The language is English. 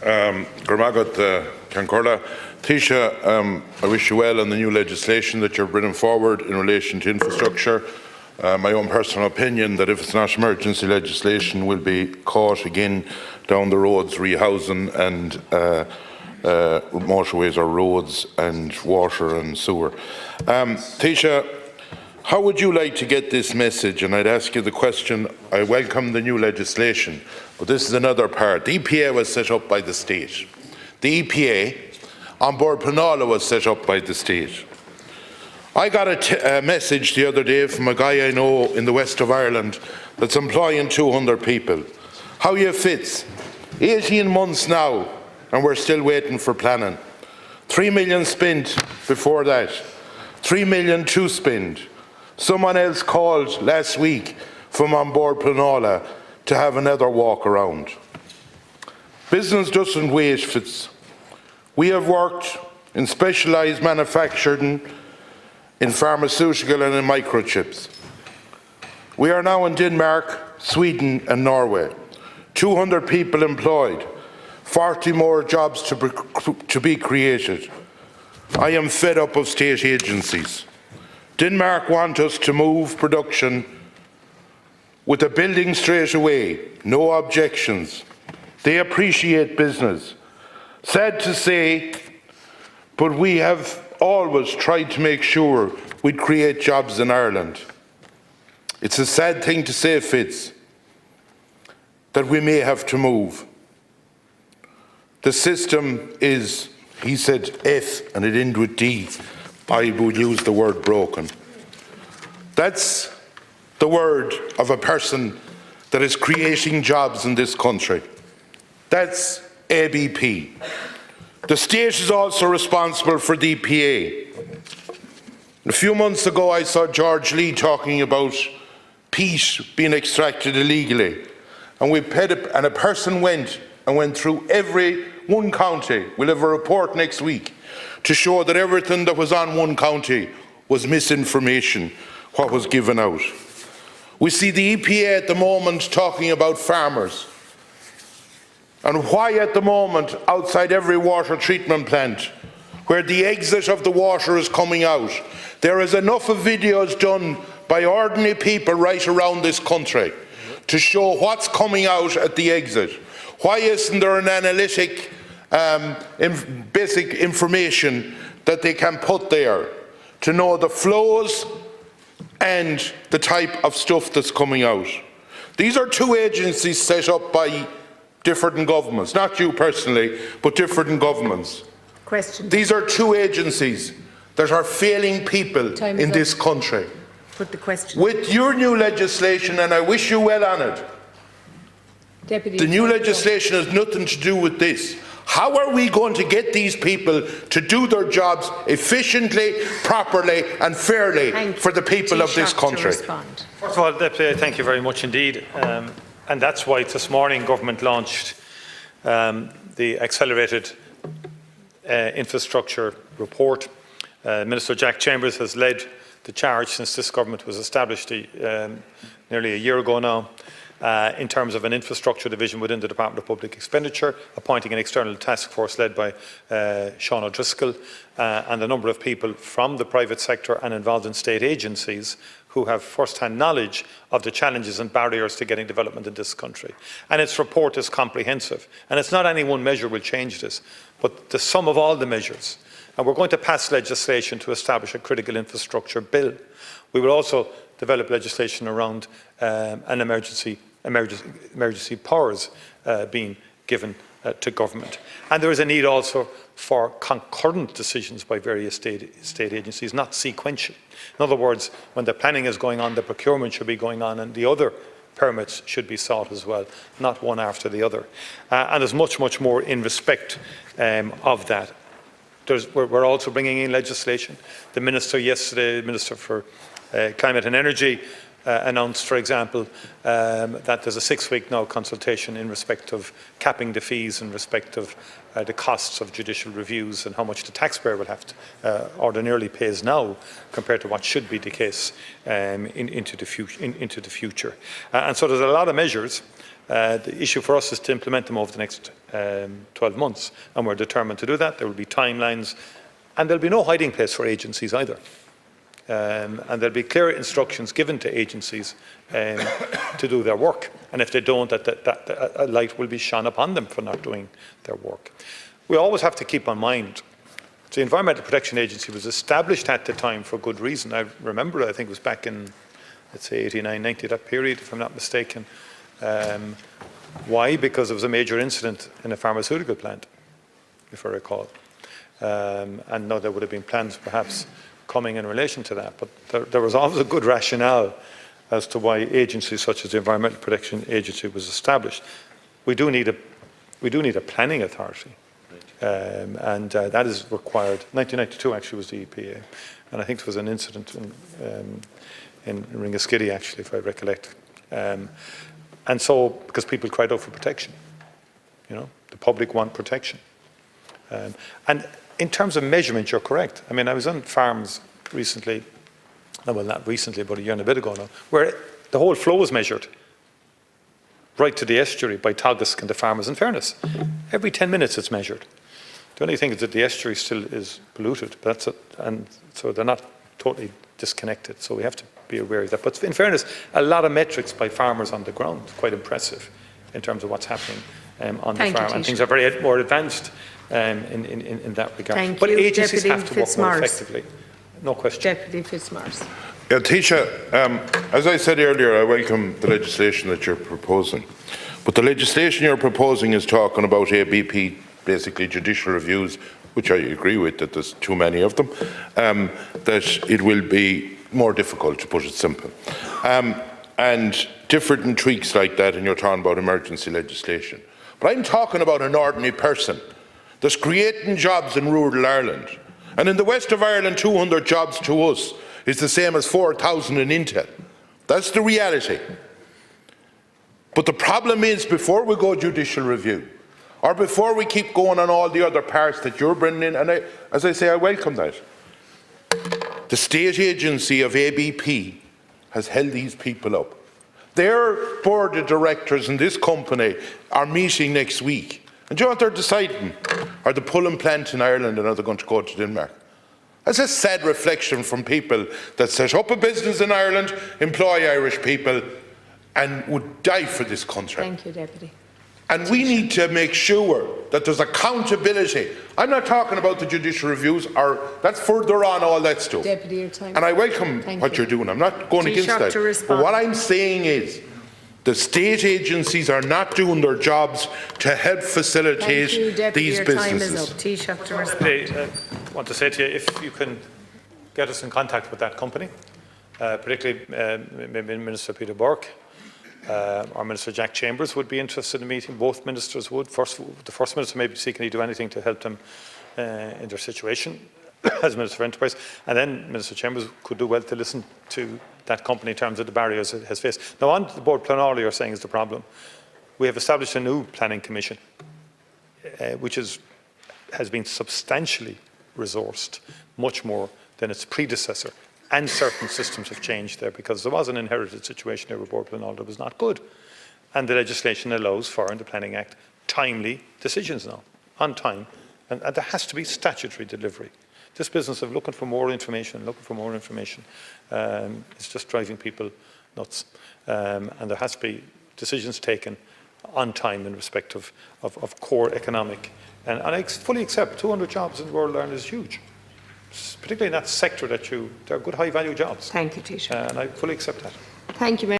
Gormagat Cancorla. Taoiseach, I wish you well on the new legislation that you're bringing forward in relation to infrastructure. My own personal opinion that if it's not emergency legislation, we'll be caught again down the roads rehousing and motorways or roads and water and sewer. Taoiseach, how would you like to get this message? And I'd ask you the question, I welcome the new legislation, but this is another part. The EPA was set up by the state. The EPA on board Pleanála was set up by the state. I got a message the other day from a guy I know in the west of Ireland that's employing 200 people. How you fits? 18 months now and we're still waiting for planning. 3 million spent before that. 3 million to spend. Someone else called last week from on board Pleanála to have another walk around. Business doesn't wait, Fitz. We have worked in specialised manufacturing, in pharmaceutical and in microchips. We are now in Denmark, Sweden and Norway. 200 people employed, 40 more jobs to be created. I am fed up of state agencies. Denmark want us to move production with a building straight away, no objections. They appreciate business. Sad to say, but we have always tried to make sure we'd create jobs in Ireland. It's a sad thing to say, Fitz, that we may have to move. The system is, he said F and it ended with D. I would use the word broken. That's the word of a person that is creating jobs in this country. That's ABP. The state is also responsible for the EPA. A few months ago I saw George Lee talking about peat being extracted illegally. And a person went through every one county. We'll have a report next week to show that everything that was on one county was misinformation, what was given out. We see the EPA at the moment talking about farmers. And why at the moment, outside every water treatment plant, where the exit of the water is coming out, there is enough of videos done by ordinary people right around this country to show what's coming out at the exit. Why isn't there an analytic basic information that they can put there to know the flows and the type of stuff that's coming out? These are two agencies set up by different governments, not you personally, but different governments. Question. These are two agencies that are failing people in this country. Put the question. With your new legislation, and I wish you well on it, Deputy the new legislation has nothing to do with this. How are we going to get these people to do their jobs efficiently, properly and fairly for the people of this country? First of all, Deputy, thank you very much indeed. And that's why this morning government launched the accelerated infrastructure report. Minister Jack Chambers has led the charge since this government was established nearly a year ago now, in terms of an infrastructure division within the Department of Public Expenditure, appointing an external task force led by Sean O'Driscoll and a number of people from the private sector and involved in state agencies who have first-hand knowledge of the challenges and barriers to getting development in this country. And its report is comprehensive. And it's not any one measure will change this, but the sum of all the measures. And we're going to pass legislation to establish a critical infrastructure bill. We will also develop legislation around an emergency powers being given to government. And there is a need also for concurrent decisions by various state agencies, not sequential. In other words, when the planning is going on, the procurement should be going on and the other permits should be sought as well, not one after the other. And there's much, much more in respect of that. We're also bringing in legislation. The Minister yesterday, the Minister for Climate and Energy, announced, for example, that there's a 6-week now consultation in respect of capping the fees in respect of the costs of judicial reviews and how much the taxpayer will have to ordinarily pays now compared to what should be the case into the future. And so there's a lot of measures. The issue for us is to implement them over the next 12 months, and we're determined to do that. There will be timelines, and there'll be no hiding place for agencies either. And there'll be clear instructions given to agencies to do their work. And if they don't, that a light will be shone upon them for not doing their work. We always have to keep in mind, the Environmental Protection Agency was established at the time for good reason. I remember, I think it was back in, let's say, 89, 90, that period, if I'm not mistaken. Why? Because there was a major incident in a pharmaceutical plant, if I recall. And no, there would have been plans perhaps coming in relation to that, but there was always a good rationale as to why agencies such as the Environmental Protection Agency was established. We do need a planning authority, and that is required. 1992 actually was the EPA, and I think there was an incident in Ringaskiddy actually, if I recollect. And so, because people cried out for protection, you know, the public want protection. And in terms of measurement, you're correct. I mean, I was on farms recently, well, not recently, but a year and a bit ago now, where the whole flow was measured right to the estuary by Taughask and the farmers. In fairness, every 10 minutes it's measured. The only thing is that the estuary still is polluted, but that's it, and so they're not totally disconnected. So we have to be aware of that. But in fairness, a lot of metrics by farmers on the ground, quite impressive in terms of what's happening on the farm, and things are very more advanced in that regard. Thank but you. agencies Deputy have to work more Fitzmaurice. effectively. No question. Deputy Fitzmaurice. Yeah, Taoiseach, as I said earlier, I welcome the legislation that you're proposing. But the legislation you're proposing is talking about ABP, basically judicial reviews, which I agree with, that there's too many of them, that it will be more difficult, to put it simple. And different tweaks like that, and you're talking about emergency legislation. But I'm talking about an ordinary person that's creating jobs in rural Ireland. And in the west of Ireland, 200 jobs to us is the same as 4,000 in Intel. That's the reality. But the problem is, before we go judicial review, or before we keep going on all the other parts that you're bringing in, and as I say, I welcome that. The state agency of ABP has held these people up. Their board of directors in this company are meeting next week. And do you know what they're deciding? Are they pulling plant in Ireland and are they going to go to Denmark? That's a sad reflection from people that set up a business in Ireland, employ Irish people, and would die for this country. Thank you, Deputy. And we need to make sure that there's accountability. I'm not talking about the judicial reviews, or that's further on, all that stuff. Deputy, your time. And I welcome what you're doing. I'm not going against that. But what I'm saying is, the state agencies are not doing their jobs to help facilitate these businesses. Time is up. Taoiseach to respond. I want to say to you, if you can get us in contact with that company, particularly maybe Minister Peter Burke, or Minister Jack Chambers would be interested in meeting. Both ministers would. The First Minister may be seeking to do anything to help them in their situation as Minister for Enterprise, and then Minister Chambers could do well to listen to that company in terms of the barriers it has faced. Now, on the board plan, all you're saying is the problem. We have established a new planning commission, which has been substantially resourced, much more than its predecessor, and certain systems have changed there because there was an inherited situation there with board plan that was not good. And the legislation allows for, in the Planning Act, timely decisions now, on time, and there has to be statutory delivery. This business of looking for more information, is just driving people nuts. And there has to be decisions taken on time in respect of core economic. And I fully accept 200 jobs in rural Ireland is huge, particularly in that sector they're good high value jobs. Thank you, Taoiseach. And I fully accept that. Thank you.